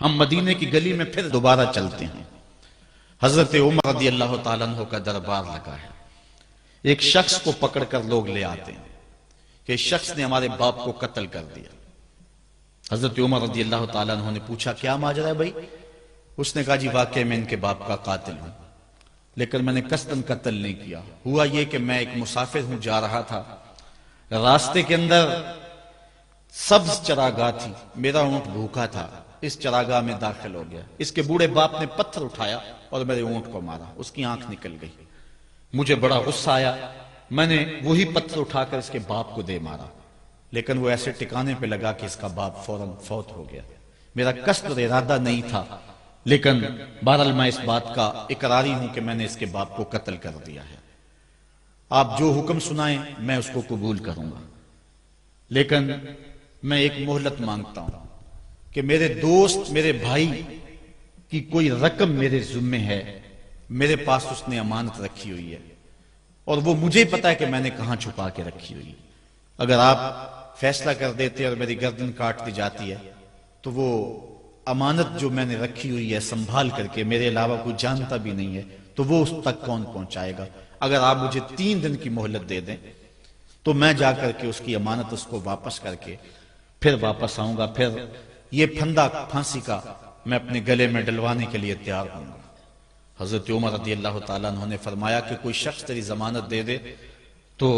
ہم مدینے کی گلی میں پھر دوبارہ چلتے ہیں. حضرت عمر رضی اللہ تعالیٰ عنہ کا دربار لگا ہے. ایک شخص کو پکڑ کر لوگ لے آتے ہیں کہ شخص نے ہمارے باپ کو قتل کر دیا. حضرت عمر رضی اللہ تعالیٰ عنہ نے پوچھا کیا ماجرا ہے بھائی؟ اس نے کہا جی واقعی میں ان کے باپ کا قاتل ہوں، لیکن میں نے قصداً قتل نہیں کیا. ہوا یہ کہ میں ایک مسافر ہوں، جا رہا تھا، راستے کے اندر سبز چراگاہ تھی، میرا اونٹ بھوکا تھا، اس چراگاہ میں داخل ہو گیا. اس کے بوڑھے باپ نے پتھر اٹھایا اور میرے اونٹ کو مارا، اس کی آنکھ نکل گئی. مجھے بڑا غصہ آیا، میں نے وہی پتھر اٹھا کر اس کے باپ کو دے مارا، لیکن وہ ایسے ٹکانے پہ لگا کہ اس کا باپ فوراً فوت ہو گیا. میرا قصد اور ارادہ نہیں تھا، لیکن بہرحال میں اس بات کا اقراری ہوں کہ میں نے اس کے باپ کو قتل کر دیا ہے. آپ جو حکم سنائیں میں اس کو قبول کروں گا، لیکن میں ایک مہلت مانگتا ہوں کہ میرے دوست، میرے بھائی کی کوئی رقم میرے ذمے ہے، میرے پاس اس نے امانت رکھی ہوئی ہے اور وہ مجھے پتا ہے کہ میں نے کہاں چھپا کے رکھی ہوئی. اگر آپ فیصلہ کر دیتے اور میری گردن کاٹ دی جاتی ہے تو وہ امانت جو میں نے رکھی ہوئی ہے سنبھال کر کے، میرے علاوہ کوئی جانتا بھی نہیں ہے، تو وہ اس تک کون پہنچائے گا؟ اگر آپ مجھے 3 دن کی مہلت دے دیں تو میں جا کر کے اس کی امانت اس کو واپس کر کے پھر واپس آؤں گا. پھر یہ پھندا پھانسی کا میں اپنے گلے میں ڈلوانے کے لیے تیار ہوں گا. حضرت عمر رضی اللہ تعالیٰ عنہ نے فرمایا کہ کوئی شخص تیری ضمانت دے دے تو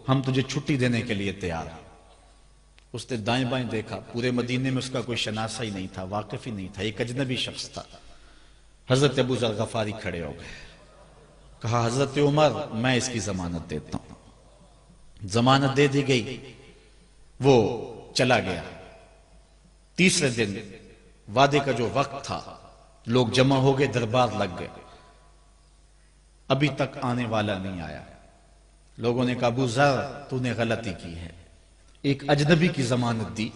ہم تجھے چھٹی دینے کے لیے تیار ہیں. اس نے دائیں بائیں دیکھا، پورے مدینے میں اس کا کوئی شناسہ ہی نہیں تھا، واقف ہی نہیں تھا، ایک اجنبی شخص تھا. حضرت ابو ذر غفاری کھڑے ہو گئے، کہا حضرت عمر میں اس کی ضمانت دیتا ہوں. ضمانت دے دی گئی، وہ چلا گیا. تیسرے دن وعدے کا جو وقت تھا، لوگ جمع ہو گئے، دربار لگ گئے، ابھی تک آنے والا نہیں آیا. لوگوں نے کہا ابو ذر تو نے غلطی کی ہے، ایک اجنبی کی ضمانت دی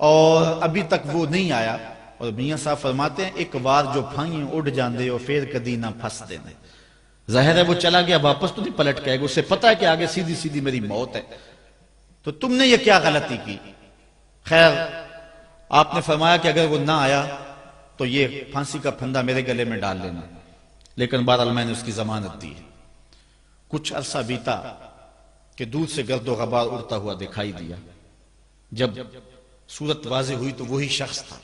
اور ابھی تک وہ نہیں آیا. اور میاں صاحب فرماتے ہیں ایک بار جو پھائیں اڑ جاندے اور پھر کدی نہ پھنس دینے. ظاہر ہے وہ چلا گیا، واپس تو نہیں پلٹ کے آئے گا، اسے پتا ہے کہ آگے سیدھی سیدھی میری موت ہے، تو تم نے یہ کیا غلطی کی؟ خیر آپ نے فرمایا کہ اگر وہ نہ آیا تو یہ پھانسی کا پھندا میرے گلے میں ڈال لینا، لیکن بہرحال میں نے اس کی ضمانت دی. کچھ عرصہ بیتا کہ دور سے گرد و غبار اڑتا ہوا دکھائی دیا. جب صورت واضح ہوئی تو وہی شخص تھا.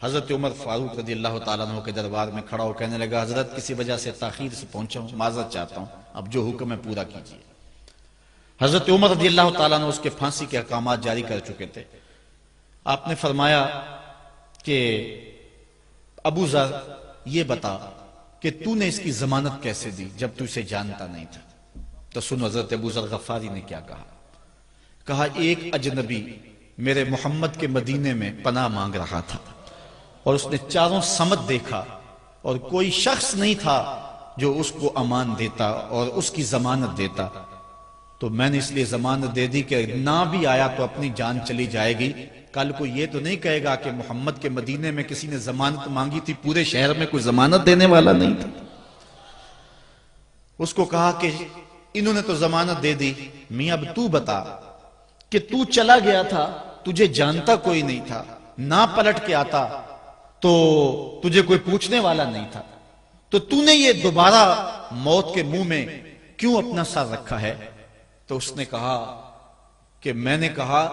حضرت عمر فاروق رضی اللہ تعالیٰ عنہ کے دربار میں کھڑا ہو کہنے لگا حضرت کسی وجہ سے تاخیر سے پہنچا ہوں، معذرت چاہتا ہوں، اب جو حکم ہے پورا کیجیے. حضرت عمر رضی اللہ تعالیٰ عنہ اس کے پھانسی کے احکامات جاری کر چکے تھے. آپ نے فرمایا کہ ابو ذر یہ بتا کہ تو نے اس کی ضمانت کیسے دی جب تو اسے جانتا نہیں تھا؟ تو سنو حضرت ابو ذر غفاری نے کیا کہا. کہا ایک اجنبی میرے محمد کے مدینے میں پناہ مانگ رہا تھا اور اس نے چاروں سمت دیکھا اور کوئی شخص نہیں تھا جو اس کو امان دیتا اور اس کی ضمانت دیتا، تو میں نے اس لیے ضمانت دے دی کہ نہ بھی آیا تو اپنی جان چلی جائے گی. کل کو یہ تو نہیں کہے گا کہ محمد کے مدینے میں کسی نے ضمانت مانگی تھی، پورے شہر میں کوئی ضمانت دینے والا نہیں تھا. اس کو کہا کہ انہوں نے تو ضمانت دے دی، میاں اب تو بتا کہ تو چلا گیا تھا، تجھے جانتا کوئی نہیں تھا، نہ پلٹ کے آتا تو تجھے کوئی پوچھنے والا نہیں تھا، تو تو نے یہ دوبارہ موت کے منہ میں کیوں اپنا سر رکھا ہے؟ تو اس نے کہا کہ میں نے کہا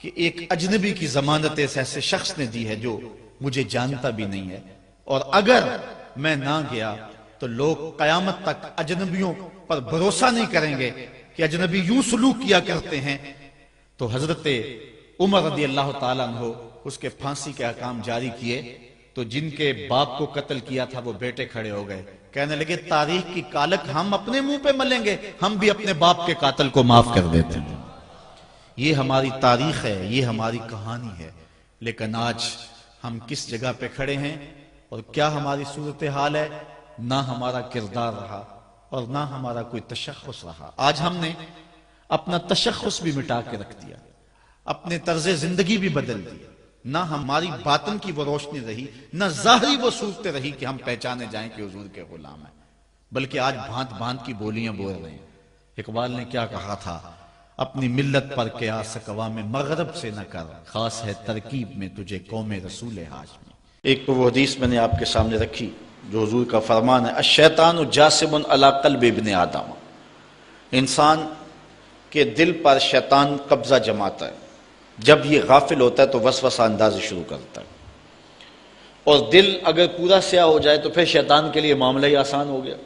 کہ ایک اجنبی کی ضمانت ایسے شخص نے دی ہے جو مجھے جانتا بھی نہیں ہے، اور اگر میں نہ گیا تو لوگ قیامت تک اجنبیوں پر بھروسہ نہیں کریں گے کہ اجنبی یوں سلوک کیا کرتے ہیں. تو حضرت عمر رضی اللہ تعالیٰ عنہ اس کے پھانسی کے احکام جاری کیے. تو جن کے باپ کو قتل کیا تھا وہ بیٹے کھڑے ہو گئے، کہنے لگے تاریخ کی کالک ہم اپنے منہ پہ ملیں گے، ہم بھی اپنے باپ کے قاتل کو معاف کر دیتے ہیں. یہ ہماری تاریخ ہے، یہ ہماری کہانی ہے. لیکن آج ہم کس جگہ پہ کھڑے ہیں اور کیا ہماری صورتحال ہے؟ نہ ہمارا کردار رہا اور نہ ہمارا کوئی تشخص رہا. آج ہم نے اپنا تشخص بھی مٹا کے رکھ دیا، اپنے طرز زندگی بھی بدل دی. نہ ہماری باطن کی وہ روشنی رہی، نہ ظاہری وہ صورت رہی کہ ہم پہچانے جائیں کہ حضور کے غلام ہیں، بلکہ آج بھانت بھانت کی بولیاں بول رہے ہیں. اقبال نے کیا کہا تھا اپنی ملت پر قیاس اقوام مغرب سے نہ کر، خاص ہے ترکیب میں تجھے قوم رسول ہاشمی۔ ایک تو وہ حدیث میں نے آپ کے سامنے رکھی جو حضور کا فرمان ہے، الشیطان جاسم علی قلب ابن آدم، انسان کے دل پر شیطان قبضہ جماتا ہے، جب یہ غافل ہوتا ہے تو وسوسہ اندازی شروع کرتا ہے، اور دل اگر پورا سیاہ ہو جائے تو پھر شیطان کے لیے معاملہ ہی آسان ہو گیا،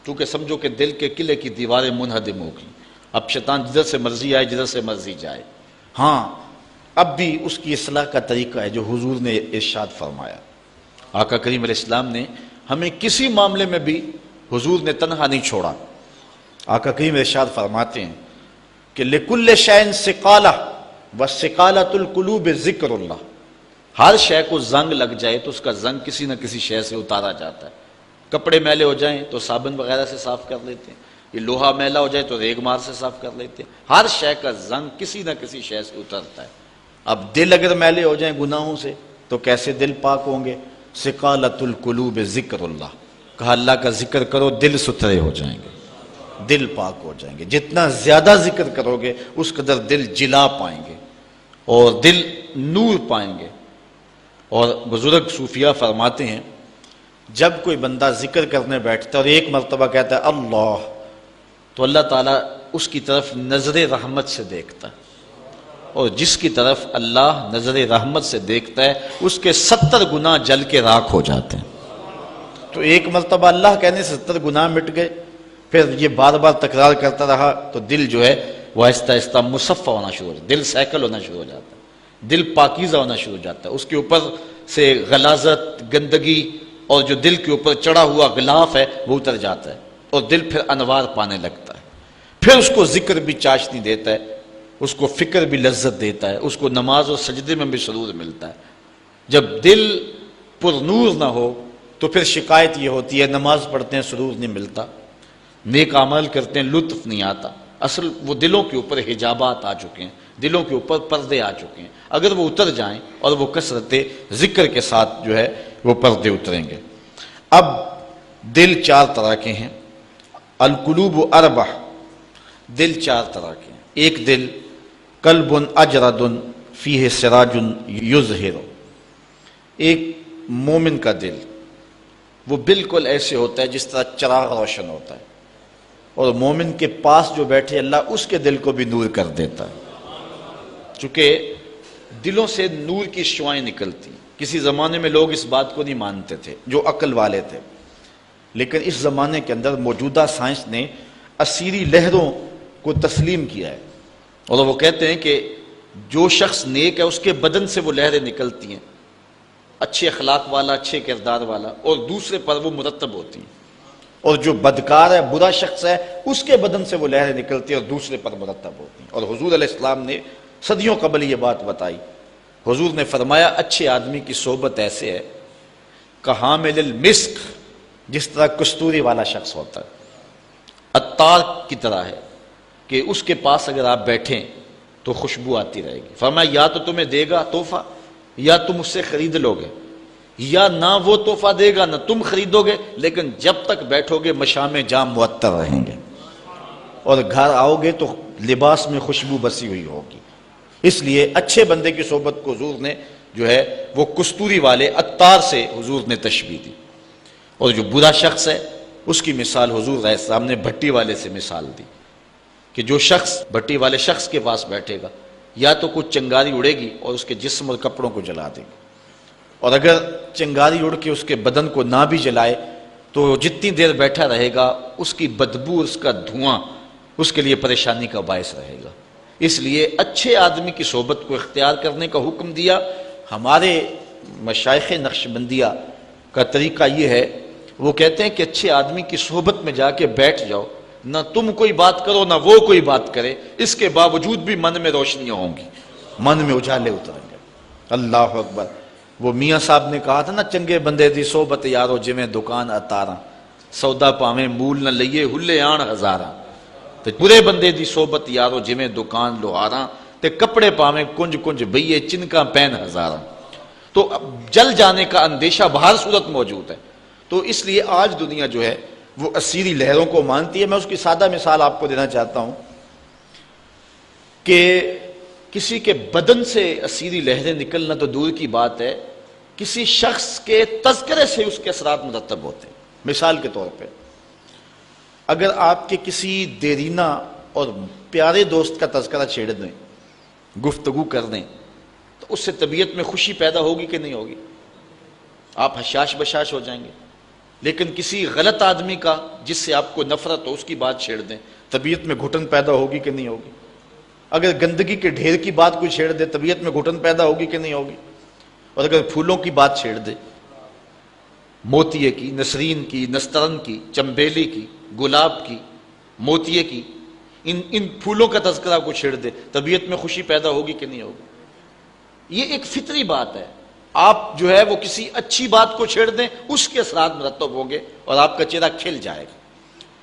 کیونکہ سمجھو کہ دل کے قلعے کی دیواریں منہدم ہو گئی، اب شیطان جدھر سے مرضی آئے جدھر سے مرضی جائے۔ ہاں اب بھی اس کی اصلاح کا طریقہ ہے جو حضور نے ارشاد فرمایا۔ آقا کریم علیہ السلام نے ہمیں کسی معاملے میں بھی حضور نے تنہا نہیں چھوڑا۔ آقا کریم ارشاد فرماتے ہیں کہ لِكُلِّ شَيْءٍ سِقَالَةٌ وَسِقَالَةُ الْقُلُوبِ ذِكْرُ اللَّهِ، ہر شے کو زنگ لگ جائے تو اس کا زنگ کسی نہ کسی شے سے اتارا جاتا ہے۔ کپڑے میلے ہو جائیں تو صابن وغیرہ سے صاف کر لیتے ہیں، یہ لوہا میلا ہو جائے تو ریگ مار سے صاف کر لیتے ہیں، ہر شے کا زنگ کسی نہ کسی شے سے اترتا ہے۔ اب دل اگر میلے ہو جائیں گناہوں سے تو کیسے دل پاک ہوں گے؟ سقالۃ القلوب ذکر اللہ، کہا اللہ کا ذکر کرو دل ستھرے ہو جائیں گے، دل پاک ہو جائیں گے۔ جتنا زیادہ ذکر کرو گے اس قدر دل جلا پائیں گے اور دل نور پائیں گے۔ اور بزرگ صوفیاء فرماتے ہیں جب کوئی بندہ ذکر کرنے بیٹھتا ہے اور ایک مرتبہ کہتا ہے اللہ، تو اللہ تعالیٰ اس کی طرف نظر رحمت سے دیکھتا ہے، اور جس کی طرف اللہ نظر رحمت سے دیکھتا ہے اس کے 70 گناہ جل کے راکھ ہو جاتے ہیں۔ تو ایک مرتبہ اللہ کہنے سے 70 گناہ مٹ گئے، پھر یہ بار بار تکرار کرتا رہا تو دل جو ہے وہ آہستہ آہستہ مصفہ ہونا شروع ہو جاتا ہے، دل سیکل ہونا شروع ہو جاتا ہے، دل پاکیزہ ہونا شروع ہو جاتا ہے، اس کے اوپر سے غلاظت، گندگی اور جو دل کے اوپر چڑھا ہوا غلاف ہے وہ اتر جاتا ہے، اور دل پھر انوار پانے لگتا ہے، پھر اس کو ذکر بھی چاشنی دیتا ہے، اس کو فکر بھی لذت دیتا ہے، اس کو نماز اور سجدے میں بھی سرور ملتا ہے۔ جب دل پر نور نہ ہو تو پھر شکایت یہ ہوتی ہے نماز پڑھتے ہیں سرور نہیں ملتا، نیک عمل کرتے ہیں لطف نہیں آتا۔ اصل وہ دلوں کے اوپر حجابات آ چکے ہیں، دلوں کے اوپر پردے آ چکے ہیں، اگر وہ اتر جائیں اور وہ کثرت ذکر کے ساتھ جو ہے وہ پردے اتریں گے۔ اب دل 4 طرح کے ہیں، القلوب اربع، دل 4 طرح کے ہیں۔ ایک دل قلب اجرد فیہ سراج یظہر، ایک مومن کا دل وہ بالکل ایسے ہوتا ہے جس طرح چراغ روشن ہوتا ہے، اور مومن کے پاس جو بیٹھے اللہ اس کے دل کو بھی نور کر دیتا ہے، چونکہ دلوں سے نور کی شعائیں نکلتی ہیں۔ کسی زمانے میں لوگ اس بات کو نہیں مانتے تھے جو عقل والے تھے، لیکن اس زمانے کے اندر موجودہ سائنس نے اسیری لہروں کو تسلیم کیا ہے، اور وہ کہتے ہیں کہ جو شخص نیک ہے اس کے بدن سے وہ لہریں نکلتی ہیں، اچھے اخلاق والا، اچھے کردار والا، اور دوسرے پر وہ مرتب ہوتی ہیں، اور جو بدکار ہے، برا شخص ہے، اس کے بدن سے وہ لہریں نکلتی ہیں اور دوسرے پر مرتب ہوتی ہیں۔ اور حضور علیہ السلام نے صدیوں قبل یہ بات بتائی۔ حضور نے فرمایا اچھے آدمی کی صحبت ایسے ہے کحامل المسک، جس طرح کستوری والا شخص ہوتا ہے، عطار کی طرح ہے کہ اس کے پاس اگر آپ بیٹھیں تو خوشبو آتی رہے گی۔ فرمایا یا تو تمہیں دے گا تحفہ، یا تم اس سے خرید لو گے، یا نہ وہ تحفہ دے گا نہ تم خریدو گے، لیکن جب تک بیٹھو گے مشام جام معطر رہیں گے، اور گھر آؤ گے تو لباس میں خوشبو بسی ہوئی ہوگی۔ اس لیے اچھے بندے کی صحبت کو حضور نے جو ہے وہ کستوری والے عطار سے حضور نے تشبیہ دی، اور جو برا شخص ہے اس کی مثال حضور علیہ السلام نے بھٹی والے سے مثال دی کہ جو شخص بھٹی والے شخص کے پاس بیٹھے گا یا تو کچھ چنگاری اڑے گی اور اس کے جسم اور کپڑوں کو جلا دے گی، اور اگر چنگاری اڑ کے اس کے بدن کو نہ بھی جلائے تو جتنی دیر بیٹھا رہے گا اس کی بدبو، اس کا دھواں اس کے لیے پریشانی کا باعث رہے گا۔ اس لیے اچھے آدمی کی صحبت کو اختیار کرنے کا حکم دیا۔ ہمارے مشائخ نقشبندیہ کا طریقہ یہ ہے، وہ کہتے ہیں کہ اچھے آدمی کی صحبت میں جا کے بیٹھ جاؤ، نہ تم کوئی بات کرو نہ وہ کوئی بات کرے، اس کے باوجود بھی من میں روشنیاں ہوں گی، من میں اجالے اتریں گے۔ اللہ اکبر۔ وہ میاں صاحب نے کہا تھا نا، چنگے بندے دی صحبت یارو جویں دکان اتاراں، سودا پاویں مول نہ لئیے ہلے آن ہزاراں۔ تے برے بندے دی صحبت یارو جویں دکان لوہاراں، تے کپڑے پاویں کنج کنج بئیے چنکاں پین ہزاراں۔ تو اب جل جانے کا اندیشہ بہر صورت موجود ہے۔ تو اس لیے آج دنیا جو ہے وہ اسیری لہروں کو مانتی ہے۔ میں اس کی سادہ مثال آپ کو دینا چاہتا ہوں کہ کسی کے بدن سے اسیری لہریں نکلنا تو دور کی بات ہے، کسی شخص کے تذکرے سے اس کے اثرات مرتب ہوتے ہیں۔ مثال کے طور پہ اگر آپ کے کسی دیرینہ اور پیارے دوست کا تذکرہ چھیڑ دیں، گفتگو کر دیں، تو اس سے طبیعت میں خوشی پیدا ہوگی کہ نہیں ہوگی؟ آپ حشاش بشاش ہو جائیں گے۔ لیکن کسی غلط آدمی کا جس سے آپ کو نفرت ہو، اس کی بات چھیڑ دیں، طبیعت میں گھٹن پیدا ہوگی کہ نہیں ہوگی؟ اگر گندگی کے ڈھیر کی بات کوئی چھیڑ دے، طبیعت میں گھٹن پیدا ہوگی کہ نہیں ہوگی؟ اور اگر پھولوں کی بات چھیڑ دے، موتیے کی، نسرین کی، نسترن کی، چمبیلی کی، گلاب کی، موتیے کی، ان پھولوں کا تذکرہ کو چھیڑ دے، طبیعت میں خوشی پیدا ہوگی کہ نہیں ہوگی؟ یہ ایک فطری بات ہے۔ آپ جو ہے وہ کسی اچھی بات کو چھیڑ دیں، اس کے اثرات مرتب ہوں گے اور آپ کا چہرہ کھل جائے گا،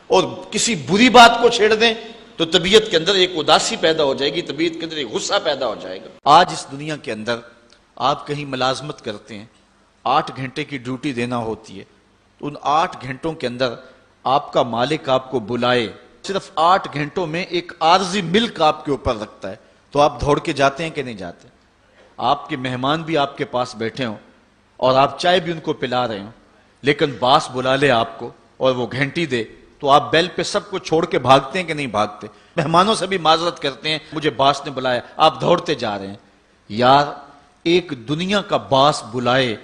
اور کسی بری بات کو چھیڑ دیں تو طبیعت کے اندر ایک اداسی پیدا ہو جائے گی، طبیعت کے اندر ایک غصہ پیدا ہو جائے گا۔ آج اس دنیا کے اندر آپ کہیں ملازمت کرتے ہیں، 8 گھنٹے کی ڈیوٹی دینا ہوتی ہے، تو ان 8 گھنٹوں کے اندر آپ کا مالک آپ کو بلائے، صرف 8 گھنٹوں میں ایک عارضی ملک آپ کے اوپر رکھتا ہے، تو آپ دوڑ کے جاتے ہیں کہ نہیں جاتے؟ آپ کے مہمان بھی آپ کے پاس بیٹھے ہوں اور آپ چائے بھی ان کو پلا رہے ہوں، لیکن باس بلا لے آپ کو اور وہ گھنٹی دے، تو آپ بیل پہ سب کو چھوڑ کے بھاگتے ہیں کہ نہیں بھاگتے؟ مہمانوں سے بھی معذرت کرتے ہیں، مجھے باس نے بلایا، آپ دوڑتے جا رہے ہیں۔ یار ایک دنیا کا باس بلائے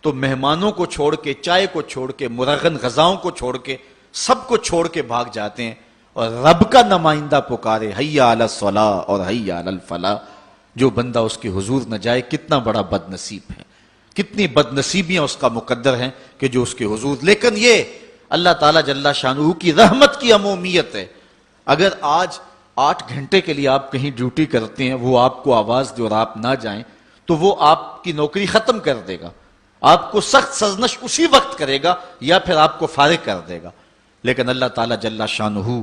تو مہمانوں کو چھوڑ کے، چائے کو چھوڑ کے، مرغن غذاؤں کو چھوڑ کے، سب کو چھوڑ کے بھاگ جاتے ہیں، اور رب کا نمائندہ پکارے حی علی الصلاۃ اور حی علی الفلاح، جو بندہ اس کے حضور نہ جائے کتنا بڑا بد نصیب ہے، کتنی بد نصیبیاں اس کا مقدر ہیں کہ جو اس کے حضور۔ لیکن یہ اللہ تعالیٰ جل شانہ کی رحمت کی عمومیت ہے۔ اگر آج 8 گھنٹے کے لیے آپ کہیں ڈیوٹی کرتے ہیں، وہ آپ کو آواز دے اور آپ نہ جائیں، تو وہ آپ کی نوکری ختم کر دے گا، آپ کو سخت سرزنش اسی وقت کرے گا یا پھر آپ کو فارغ کر دے گا۔ لیکن اللہ تعالیٰ جل شانہ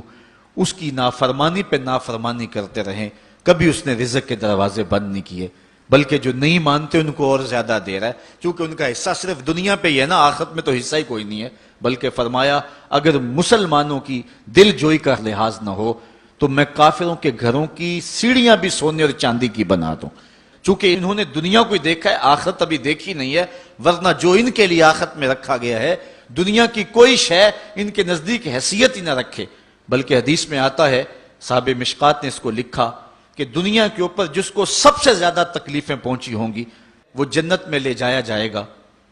اس کی نافرمانی پہ نافرمانی کرتے رہیں، کبھی اس نے رزق کے دروازے بند نہیں کیے، بلکہ جو نہیں مانتے ان کو اور زیادہ دے رہا ہے، چونکہ ان کا حصہ صرف دنیا پہ ہی ہے نا، آخرت میں تو حصہ ہی کوئی نہیں ہے۔ بلکہ فرمایا اگر مسلمانوں کی دل جوئی کا لحاظ نہ ہو تو میں کافروں کے گھروں کی سیڑھیاں بھی سونے اور چاندی کی بنا دوں، چونکہ انہوں نے دنیا کو دیکھا ہے، آخرت ابھی دیکھی نہیں ہے، ورنہ جو ان کے لیے آخرت میں رکھا گیا ہے، دنیا کی کوئی شے ان کے نزدیک حیثیت ہی نہ رکھے۔ بلکہ حدیث میں آتا ہے، صاحب مشکات نے اس کو لکھا کہ دنیا کے اوپر جس کو سب سے زیادہ تکلیفیں پہنچی ہوں گی وہ جنت میں لے جایا جائے گا،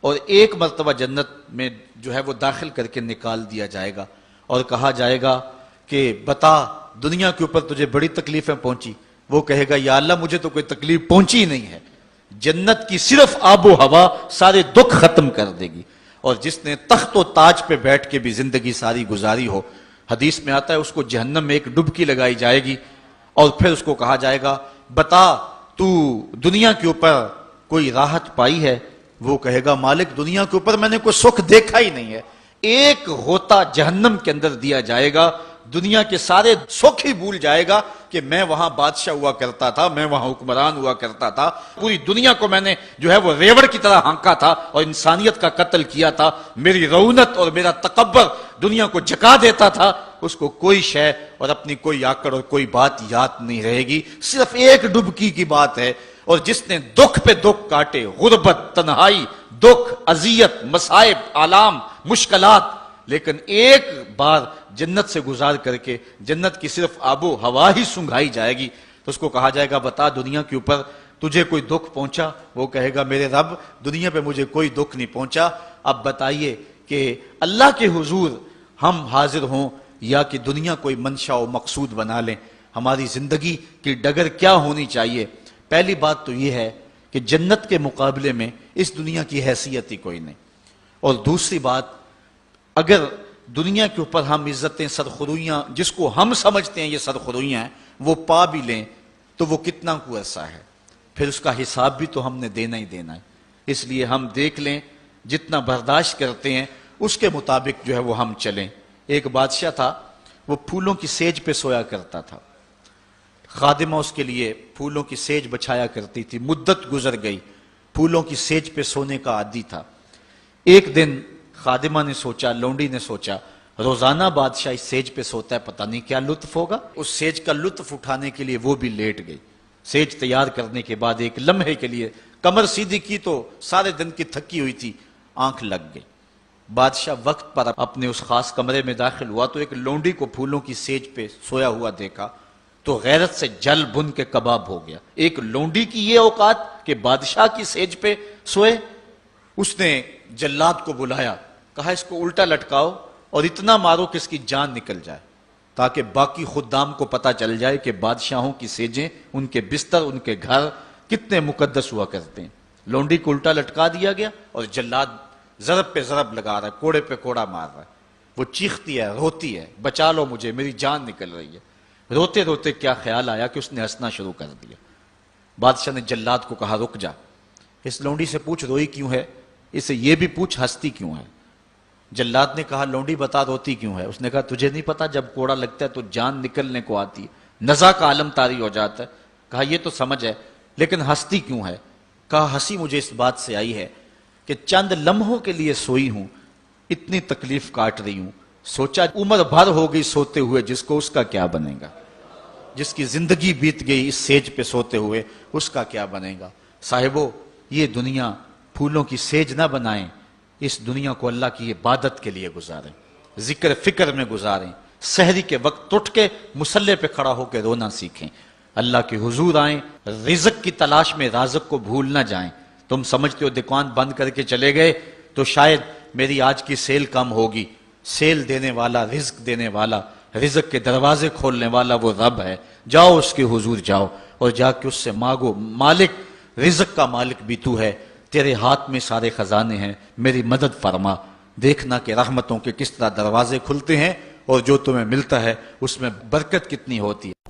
اور ایک مرتبہ جنت میں جو ہے وہ داخل کر کے نکال دیا جائے گا، اور کہا جائے گا کہ بتا دنیا کے اوپر تجھے بڑی تکلیفیں پہنچی؟ وہ کہے گا یا اللہ مجھے تو کوئی تکلیف پہنچی ہی نہیں ہے۔ جنت کی صرف آب و ہوا سارے دکھ ختم کر دے گی، اور جس نے تخت و تاج پہ بیٹھ کے بھی زندگی ساری گزاری ہو، حدیث میں آتا ہے اس کو جہنم میں ایک ڈبکی لگائی جائے گی، اور پھر اس کو کہا جائے گا بتا تو دنیا کے اوپر کوئی راحت پائی ہے؟ وہ کہے گا مالک دنیا کے اوپر میں نے کوئی سکھ دیکھا ہی نہیں ہے۔ ایک غوطہ جہنم کے اندر دیا جائے گا، دنیا کے سارے سکھ ہی بھول جائے گا کہ میں وہاں بادشاہ ہوا کرتا تھا، میں وہاں حکمران ہوا کرتا تھا، پوری دنیا کو میں نے جو ہے وہ ریوڑ کی طرح ہانکا تھا اور انسانیت کا قتل کیا تھا، میری رونت اور میرا تکبر دنیا کو جھکا دیتا تھا۔ اس کو کوئی شے اور اپنی کوئی آکڑ اور کوئی بات یاد نہیں رہے گی، صرف ایک ڈبکی کی بات ہے۔ اور جس نے دکھ پہ دکھ کاٹے، غربت، تنہائی، دکھ، اذیت، مصائب، آلام، مشکلات، لیکن ایک بار جنت سے گزار کر کے جنت کی صرف آب و ہوا ہی سنگھائی جائے گی، تو اس کو کہا جائے گا بتا دنیا کے اوپر تجھے کوئی دکھ پہنچا؟ وہ کہے گا میرے رب دنیا پہ مجھے کوئی دکھ نہیں پہنچا۔ اب بتائیے کہ اللہ کے حضور ہم حاضر ہوں یا کہ دنیا کوئی منشا و مقصود بنا لیں؟ ہماری زندگی کی ڈگر کیا ہونی چاہیے؟ پہلی بات تو یہ ہے کہ جنت کے مقابلے میں اس دنیا کی حیثیت ہی کوئی نہیں، اور دوسری بات اگر دنیا کے اوپر ہم عزتیں، سرخرویاں جس کو ہم سمجھتے ہیں یہ سرخرویاں ہیں، وہ پا بھی لیں تو وہ کتنا کو عرصہ ہے، پھر اس کا حساب بھی تو ہم نے دینا ہی دینا ہے۔ اس لیے ہم دیکھ لیں جتنا برداشت کرتے ہیں اس کے مطابق جو ہے وہ ہم چلیں۔ ایک بادشاہ تھا، وہ پھولوں کی سیج پہ سویا کرتا تھا، خادمہ اس کے لیے پھولوں کی سیج بچھایا کرتی تھی، مدت گزر گئی، پھولوں کی سیج پہ سونے کا عادی تھا۔ ایک دن خادمہ نے سوچا، لونڈی نے سوچا روزانہ بادشاہ اس سیج پہ سوتا ہے، پتہ نہیں کیا لطف ہوگا۔ اس سیج کا لطف اٹھانے کے لیے وہ بھی لیٹ گئی۔ سیج تیار کرنے کے بعد ایک لمحے کے لیے کمر سیدھی کی تو سارے دن کی تھکی ہوئی تھی، آنکھ لگ گئی۔ بادشاہ وقت پر اپنے اس خاص کمرے میں داخل ہوا تو ایک لونڈی کو پھولوں کی سیج پہ سویا ہوا دیکھا تو غیرت سے جل بن کے کباب ہو گیا۔ ایک لونڈی کی یہ اوقات کہ بادشاہ کی سیج پہ سوئے۔ اس نے جلاد کو بلایا، کہا اس کو الٹا لٹکاؤ اور اتنا مارو کہ اس کی جان نکل جائے، تاکہ باقی خدام کو پتا چل جائے کہ بادشاہوں کی سیجیں، ان کے بستر، ان کے گھر کتنے مقدس ہوا کرتے ہیں۔ لونڈی کو الٹا لٹکا دیا گیا اور جلاد ضرب پہ ضرب لگا رہا ہے، کوڑے پہ کوڑا مار رہا ہے۔ وہ چیختی ہے، روتی ہے، بچا لو مجھے، میری جان نکل رہی ہے۔ روتے روتے کیا خیال آیا کہ اس نے ہنسنا شروع کر دیا۔ بادشاہ نے جلاد کو کہا رک جا، اس لونڈی سے پوچھ روئی کیوں ہے، اسے یہ بھی پوچھ ہنستی کیوں ہے۔ جلاد نے کہا لونڈی بتا روتی کیوں ہے۔ اس نے کہا تجھے نہیں پتا جب کوڑا لگتا ہے تو جان نکلنے کو آتی ہے، نزع کا عالم طاری ہو جاتا ہے۔ کہا یہ تو سمجھ ہے، لیکن ہنستی کیوں ہے؟ کہا ہنسی مجھے اس بات سے آئی ہے کہ چند لمحوں کے لیے سوئی ہوں، اتنی تکلیف کاٹ رہی ہوں، سوچا عمر بھر ہو گئی سوتے ہوئے، جس کو اس کا کیا بنے گا، جس کی زندگی بیت گئی اس سیج پہ سوتے ہوئے، اس کا کیا بنے گا۔ صاحبو، یہ دنیا پھولوں کی سیج نہ بنائیں، اس دنیا کو اللہ کی عبادت کے لیے گزاریں، ذکر فکر میں گزاریں، سحری کے وقت اٹھ کے مصلی پہ کھڑا ہو کے رونا سیکھیں، اللہ کے حضور آئیں، رزق کی تلاش میں رازق کو بھول نہ جائیں۔ تم سمجھتے ہو دکان بند کر کے چلے گئے تو شاید میری آج کی سیل کم ہوگی۔ سیل دینے والا، رزق دینے والا، رزق کے دروازے کھولنے والا وہ رب ہے۔ جاؤ اس کے حضور جاؤ اور جا کے اس سے مانگو، مالک، رزق کا مالک بھی تو ہے، تیرے ہاتھ میں سارے خزانے ہیں، میری مدد فرما۔ دیکھنا کہ رحمتوں کے کس طرح دروازے کھلتے ہیں اور جو تمہیں ملتا ہے اس میں برکت کتنی ہوتی ہے۔